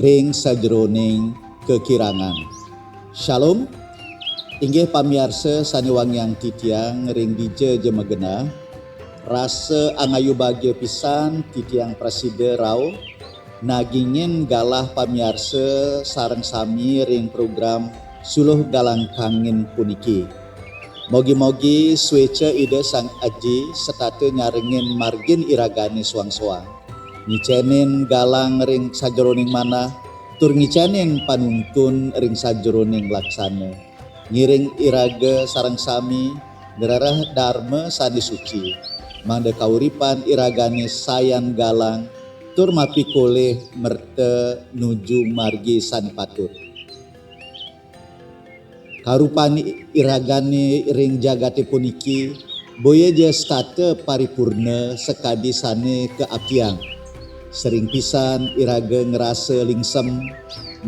ring sajroning kekirangan. Shalom, inggih pamiarsa saniwang yang titiang ring dije jemegena, rasa angayu bahagia pisan titiang prasida rau, nagingin galah pamiarsa sareng sami ring program suluh galang kangin puniki. Mogi-mogi sueca ide sang aji setate nyaringin margin iragani suang-suang. Ngicenin galang ring sajroning manah, tur ngicenin panuntun ring sajroning laksana. Ngiring iraga sareng sami, gerarah dharma sandi suci. Mangda kauripan iragani sayan galang, tur mapikole merte nuju margi sani patut. Karupani iragani ring jagate puniki, boya je state paripurna sekadi sane keapiang. Sering pisan iraga ngerasa lingsem,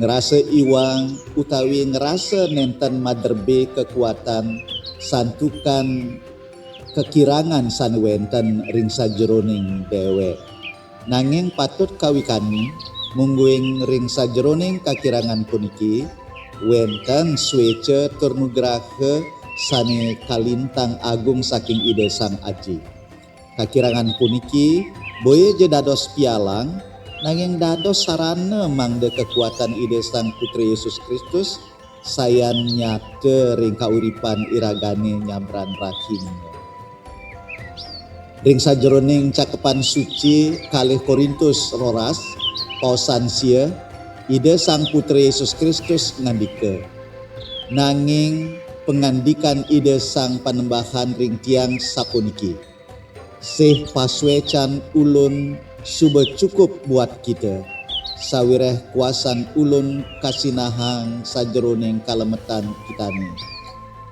ngerasa iwang, utawi ngerasa nenten maderbe kekuatan, santukan kekirangan sanwenten ring sajroning dewe. Nanging patut kawikani mungguing ring sajroning kakirangan puniki, wenten suece turnugraha sane kalintang agung saking ide sang aji. Kakirangan puniki boye je dados pialang, nanging dados sarana mangde kekuatan ide sang Putri Yesus Kristus sayan nyate ring kauripan iragane nyambran rahimnya. Ring sajroning cakepan suci kalih Korintus roras pausan sia, ide sang Putri Yesus Kristus ngandika, nanging pengandikan ide sang panembahan ring tiang sapuniki, sih paswecan ulun suba cukup buat kita, sawireh kuasan ulun kasinahang sajroning kalemetan kitani.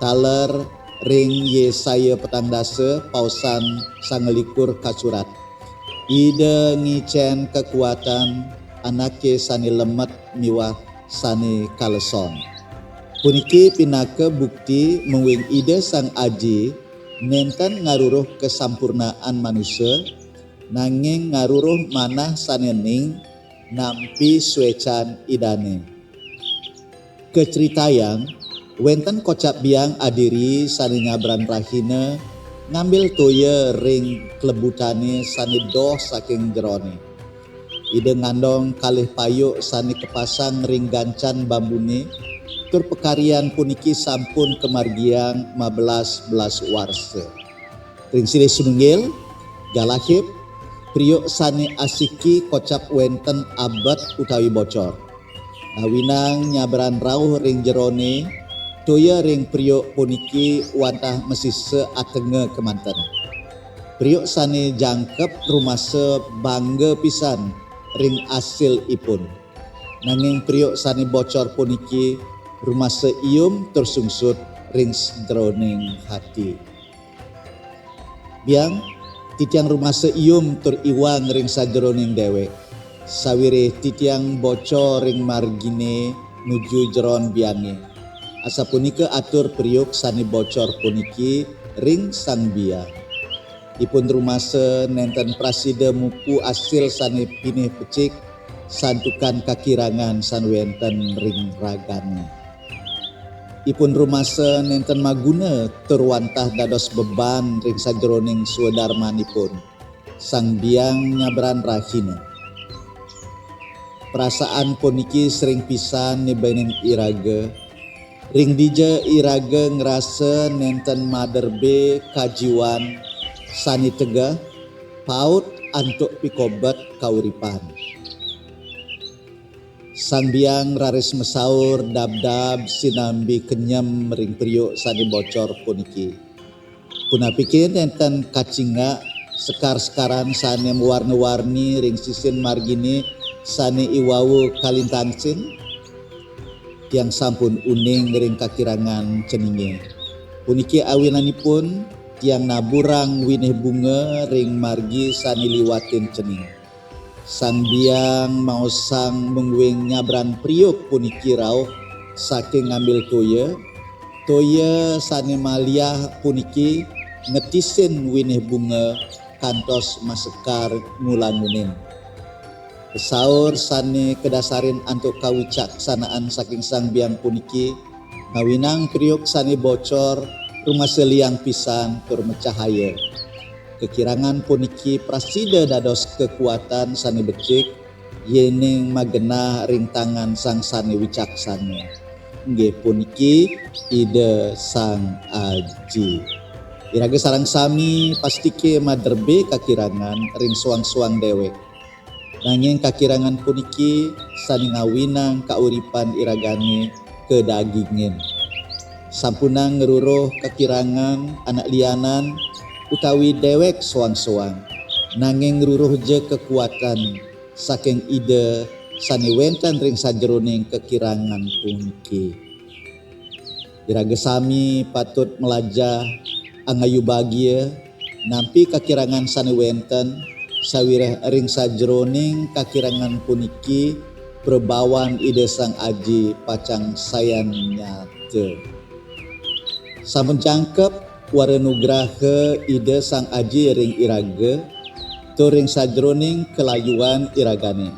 Taler ring Yesaya petang dasa pausan sangelikur kasurat, ide ngicen kekuatan anake sani lemet miwah sani kaleson. Puniki pinaka bukti mengwing ide sang aji nenten ngaruruh kesampurnaan manusia, nanging ngaruruh manah sanening nampi suecan idane. Keceritayang wenten kocap biang adiri sani nyabran rahina ngambil toya ring klebutane sani doh saking jerone. Ide ngandong kalih payuk sani kepasang ring gancan bambune, tur pekarian puniki sampun kemargiang 15 warsa. Ring silih sununggil galahip priuk sani asiki kocap wenten abad utawi bocor. Nawinang nyabran rauh ring jerone, toya ring priuk puniki wantah mesise atenge kemanten. Priuk sani jangkep rumase bangga pisan ring asil ipun. Nanging priuk sani bocor puniki rumase ium tersungsut ring jroning hati. Biang titiang rumase ium tur iwang ring sajroning dewek, sawire titiang bocor ring margine nuju jeron biange. Asa punika atur priuk sani bocor puniki ring sang biang. Ipun rumase nenten prasida mupu asil sani pinih pecik, santukan kakirangan sanwenten ring ragane. Ipun rumase nenten maguna turwantah dados beban ring sajroning swadarmanipun, sang biang nyabran rahina. Perasaan puniki sering pisan nibaning iraga, ring dija iraga ngerasa nenten maderbe kajiwan sani tegah paut antuk pikobat kauripan. Sang biang raris mesaur dab-dab sinambi kenyam ring priuk sani bocor puniki. Punapikir nenten kacinga sekar-sekaran sani warna-warni ring sisin margini sani iwawu kalintangsin, tiang sampun uning ring kakirangan ceninge. Puniki awinanipun tiang naburang winih bunga ring margi sani liwatin cening. Sang biang mau sang mengwing nyabran priuk puniki rauh saking ngambil toya sani maliah puniki ngetisin winih bunga kantos masekar ngulangunin. Pesaur sane kedasarin antuk kawicaksanaan saking sang biang puniki, ngawinang priuk sane bocor, rumah seliang pisan tur mencahaya. Kekirangan puniki prasida dados kekuatan sane becik, yening magenah ring tangan sang sane wicaksana. Nggih puniki ide sang aji. Iraga sarang sami pastike maderbe kakirangan ring suang-suang dewek. Nanging kakirangan puniki sani ngawinang kauripan iragane kedagingen. Sampunang ngeruruh kakirangan anak lianan utawi dewek suang-suang. Nanging ngeruruh je kekuatan saking ide sani wenten ring sajroning kekirangan puniki. Iraga sami patut melajah angayu bahagia nampi kakirangan sani wenten sawireh ring sajroning kakirangan puniki perbawan ide sang aji pacang sayan nyata. Sampun jangkep warenugraha ide sang aji ring iraga tu ring sajroning kelayuan iragane.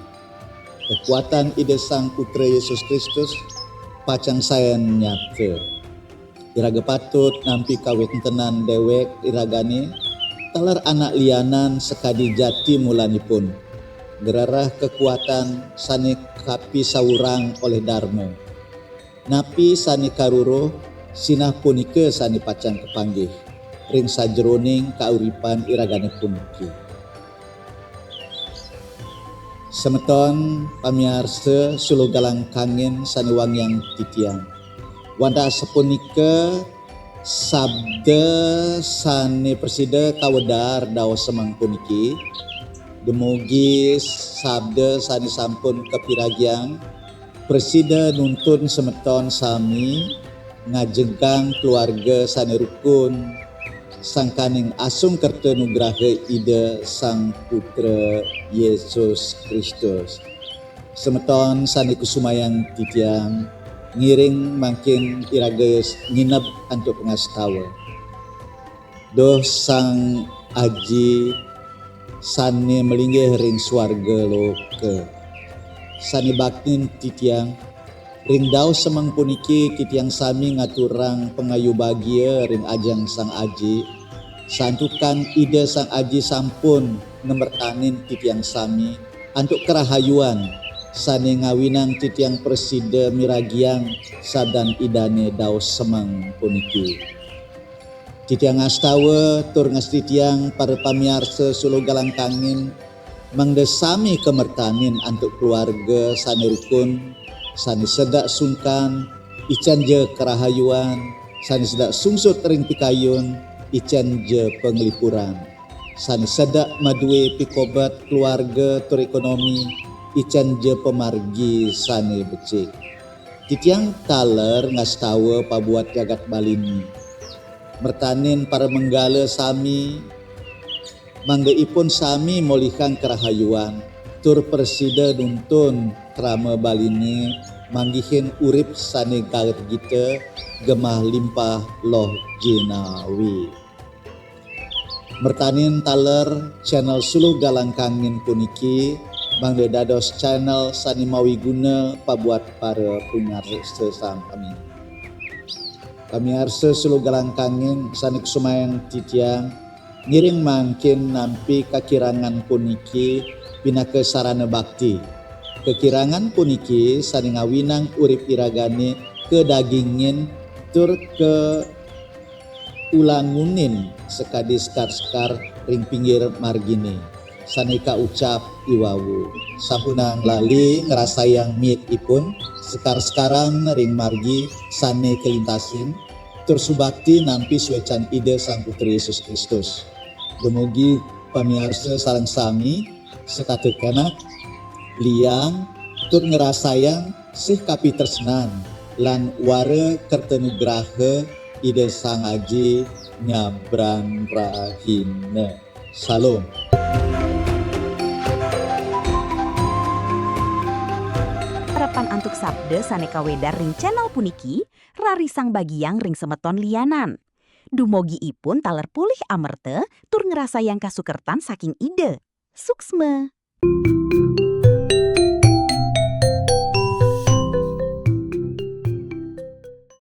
Kekuatan ide sang putra Yesus Kristus pacang sayan nyata. Iraga patut nampi kawit tenan dewek iragane talar anak lianan sekadi jati mulanipun. Gerarah kekuatan sani kapi sawurang oleh Dharma. Napi sani karuruh sinah punika sani pacang kepanggih. Ring sajroning kauripan iragane puniki. Semeton pamiarsa suluh galang kangen sani wangyang titiang. Wanda sepunika sabda sane presida kawedar dawa semang puniki dumugi sabda sane sampun kepiragiang presida nuntun semeton sami ngajegang keluarga sane rukun sangkaning asung kerta nugraha ide sang putra Yesus Kristus. Semeton sane kusumayang titiang ngiring makin iraga nginep antuk pengastawa. Doh sang aji sane melinggih ring swarga loka. Sane baktin titiang ring dau semang puniki titiang sami ngaturang pengayu bahagia ring ajang sang aji. Santukan ide sang aji sampun nemertanin titiang sami antuk kerahayuan sane ngawinang titiang presida miragiang sadan idane daos semang puniki. Titiang astawa tur ngastitiang para pamiarsa suluh galang kangin mangdesami kemertanin antuk keluarga sane rukun sane sedak sungkan ican je kerahayuan sane sedak sungsut ring pikayun ican je penglipuran sane sedak maduwe pikobat keluarga tur ekonomi ican je pemargi sane becik. Titiang taler ngastawa pabuat jagat balini. Mertanin para menggala sami manggeipun sami molihkan kerahayuan tur presida nuntun krama balini manggihin urip sane galet gita gemah limpah loh jinawi. Mertanin taler channel suluh galang kangin puniki Bangda dados channel sani mawi guna pabuat para pamiarsa sang kami. Pamiarsa suluh galang kangin sani kusumayang titiang ngiring mangkin nampi kakirangan puniki pinaka sarana bakti. Kekirangan puniki sani ngawinang urip iragane kedagingin tur ke ulangunin sekadi sekar-sekar ring pinggir margine. Sanika ucap iwawu sampunang lali ngerasayang miik ipun sekar-sekaran ring margi sane kelintasin tur subakti nampi suecan ide sang putri Yesus Kristus. Dumugi pamiarsa sareng sami sekatekana liang tur ngerasayang sih kapi tresnan lan ware kertenugraha ide sang aji nyabrang rahina. Salam. Harapan antuk sabda saneka wedar ring channel puniki rarisang bagiang ring semeton lianan. Dumogi ipun taler pulih amerte tur ngerasa yang kasukertan saking ide. Suksma.